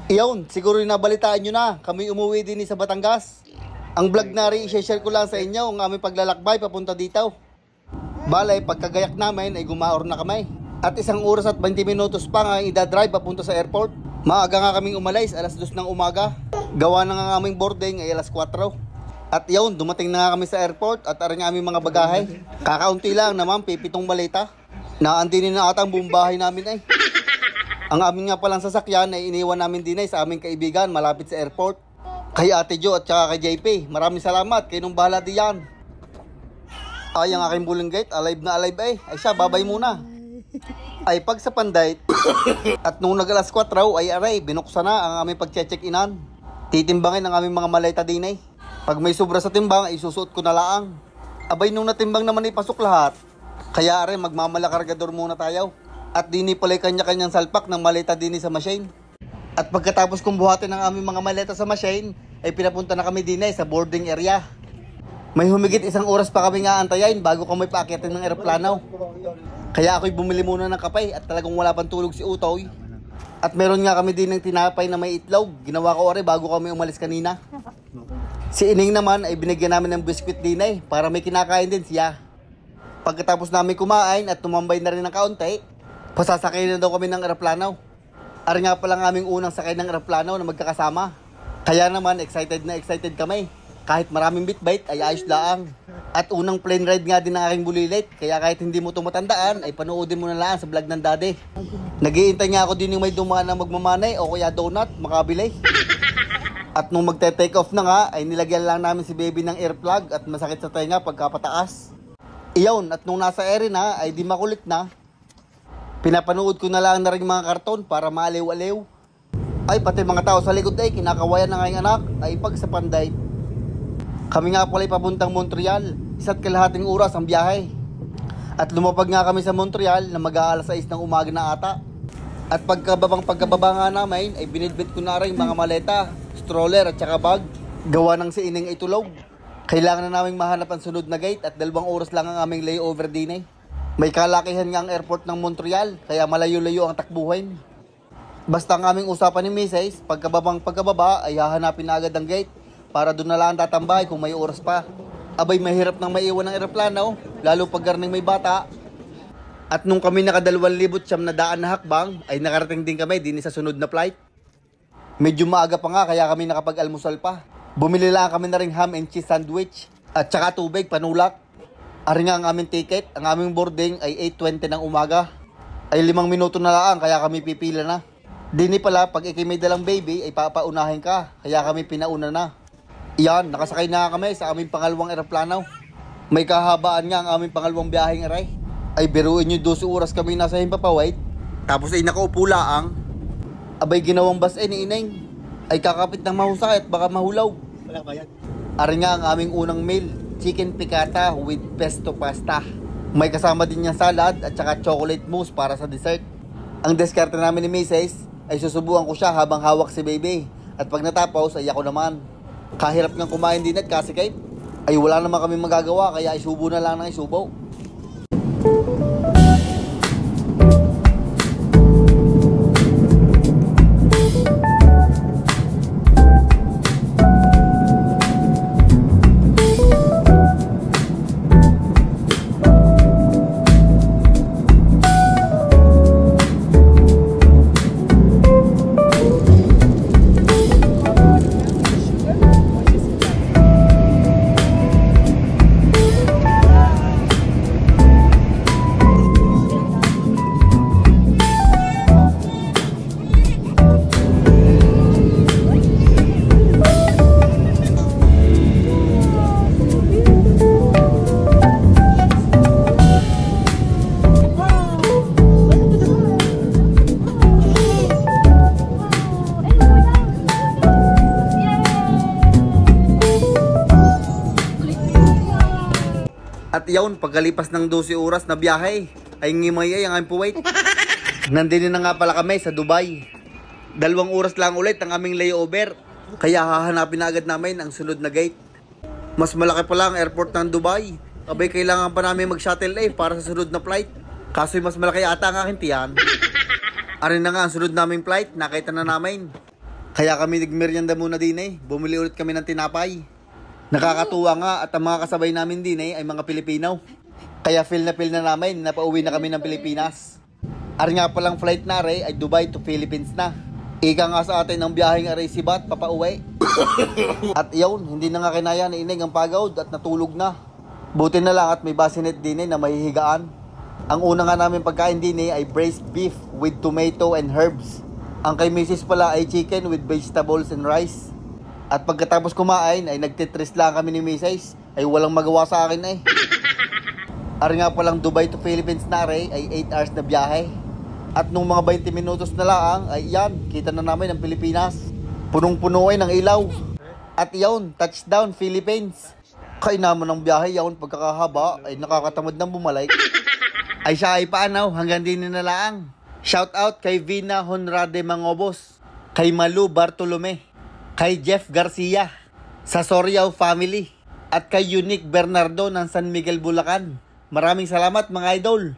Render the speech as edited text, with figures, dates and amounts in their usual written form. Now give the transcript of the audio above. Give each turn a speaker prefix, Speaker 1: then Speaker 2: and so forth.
Speaker 1: Iyon, siguro yung nabalitaan nyo na, kami umuwi din sa Batangas. Ang vlog na rin, i-share ko lang sa inyo ang aming paglalakbay papunta dito. Balay, pagkagayak namin ay gumaor na kami. At 1 oras at 20 minutos pa nga idadrive papunta sa airport. Maaga nga kaming umalis, alas 2 ng umaga. Gawa na nga aming boarding ay alas 4. At yun, dumating na nga kami sa airport at aring aming mga bagahe. Kakaunti lang naman, 7 maleta. Naandinin na atang buong bahay namin ay. Ang aming nga palang sasakyan ay iniwan namin din ay sa aming kaibigan malapit sa airport. Kay Ate Jo at saka kay JP, maraming salamat, kayo nung bahala diyan. Ay, ang aking bulunggit, alive na alive ay. Ay siya, babay muna. Ay pag sa Panday at nung nag-alas 4 ay aray, binuksan na ang aming pag-check-inan. Titimbangin ang aming mga maleta din ay. Pag may sobra sa timbang ay susuot ko na laang. Abay nung natimbang naman ay pasok lahat. Kaya aray, magmamalakargador muna tayo. At dini pala kanya-kanyang salpak ng maleta dini sa machine. At pagkatapos kong buhatin ang aming mga maleta sa machine, ay pinapunta na kami dini sa boarding area. May humigit 1 oras pa kami nga antayin bago kami paakitin ng eroplano. Kaya ako'y bumili muna ng kapay at talagang wala pang tulog si Utoy. At meron nga kami din ng tinapay na may itlog. Ginawa ko ore bago kami umalis kanina. Si Ining naman ay binigyan namin ng biskwit din ay para may kinakain din siya. Pagkatapos namin kumain at tumambay na rin ng kaunti, pasasakay na daw kami ng eroplano. Ari nga palang aming unang sakay ng eroplano na magkakasama. Kaya naman excited na excited kami. Kahit maraming bitbait ay ayos laang. At unang plane ride nga din ng aking bulilit. Kaya kahit hindi mo tumatandaan ay panoodin mo na lang sa vlog ng daddy. Nag-iintay nga ako din yung may dumaan na magmamanay o kaya donut makabili. At nung magte-take off na nga ay nilagyan lang namin si baby ng earplug at masakit sa tenga pagkapataas. Iyon, at nung nasa ere na ay di makulit na. Pinapanood ko na lang na rin mga karton para maaliw-aliw. Ay pati mga tao sa likod ay kinakawayan ng aking anak ay pag sa Panday. Kami nga pala papuntang Montreal, 1.5 oras ang biyahe. At lumapag nga kami sa Montreal na mag-aalas 6 ng umaga na ata. At pagkababa nga namin ay binidbit ko na rin mga maleta, stroller at saka bag. Gawa ng si Ining ay tulog. Kailangan na namin mahanap ang sunod na gate at 2 oras lang ang aming layover din eh. May kalakihan nga ang airport ng Montreal, kaya malayo-layo ang takbuhin. Basta ang aming usapan ni Mrs. Pagkababa ay hahanapin na agad ang gate para doon na lang tatambay kung may oras pa. Abay mahirap nang maiwan ng eroplano, lalo pag garning may bata. At nung kami naka 2,900 na daan na hakbang, ay nakarating din kami din sa sunod na flight. Medyo maaga pa nga kaya kami nakapag-almusal pa. Bumili lang kami na ring ham and cheese sandwich at saka tubig, panulak. Ari nga ang aming ticket, ang aming boarding ay 8:20 ng umaga. Ay 5 minuto na lang kaya kami pipila na. Dini pala pag ikimay dalang baby ay papaunahin ka, kaya kami pinauna na. Iyan, nakasakay na kami sa aming pangalawang eroplano. May kahabaan nga ang aming pangalawang biyaheng aray. Ay biruin nyo 12 oras kami nasa Himpapawait. Tapos ay nakaupo laang. Abay ginawang bus ni Ineng. Ay kakapit ng mahusay at baka mahulaw.
Speaker 2: Wala ba yan?
Speaker 1: Ari nga ang aming unang meal, chicken piccata with pesto pasta. May kasama din niyang salad at saka chocolate mousse para sa dessert. Ang diskarte namin ni Mrs. ay susubukan ko siya habang hawak si baby. At pag natapos ay ako naman. Kahirap ng kumain din at kasikait. Ay wala naman kami magagawa kaya isubo na lang ng isubo. At yun, pagkalipas ng 12 oras na biyahe, ay ngimay ang aming puwait. Nandini na nga pala kami sa Dubai. 2 oras lang ulit ang aming layover, kaya hahanapin na agad namin ang sunod na gate. Mas malaki pala ang airport ng Dubai. Abay kailangan pa namin mag-shuttle para sa sunod na flight. Kaso'y mas malaki ata ang aking tiyan. Arin na nga ang sunod naming flight, nakita na namin. Kaya kami nagmeryenda muna din eh. Bumili ulit kami ng tinapay. Nakakatuwa nga at ang mga kasabay namin din eh ay mga Pilipino. Kaya feel na namin na pauwi na kami ng Pilipinas. Ari nga palang flight na ay Dubai to Philippines na. Ika nga sa atin ang biyaheng aray sibat papauwi. At iyon, hindi na nga kinaya ni Ineng ang pagod at natulog na. Buti na lang at may bassinet din eh na mahihigaan. Ang una nga namin pagkain din eh ay braised beef with tomato and herbs. Ang kay Mrs. pala ay chicken with vegetables and rice. At pagkatapos kumain ay nagtitres lang kami ni Mrs. Ay walang magawa sa akin eh. Ari nga palang Dubai to Philippines na ay 8 hours na biyahe. At nung mga 20 minutos na lang ay yan, kita na namin ang Pilipinas. Punong-puno ay ng ilaw. At iyon, touchdown Philippines. Kaya naman ang biyahe yaon pagkakahaba ay nakakatamad ng bumalik. Ay siya ay paanaw hanggang din na lang. Shout out kay Vina Honrade Mangobos, kay Malu Bartolome, kay Jeff Garcia, sa Soriao family, at kay Unique Bernardo ng San Miguel, Bulacan. Maraming salamat mga idol.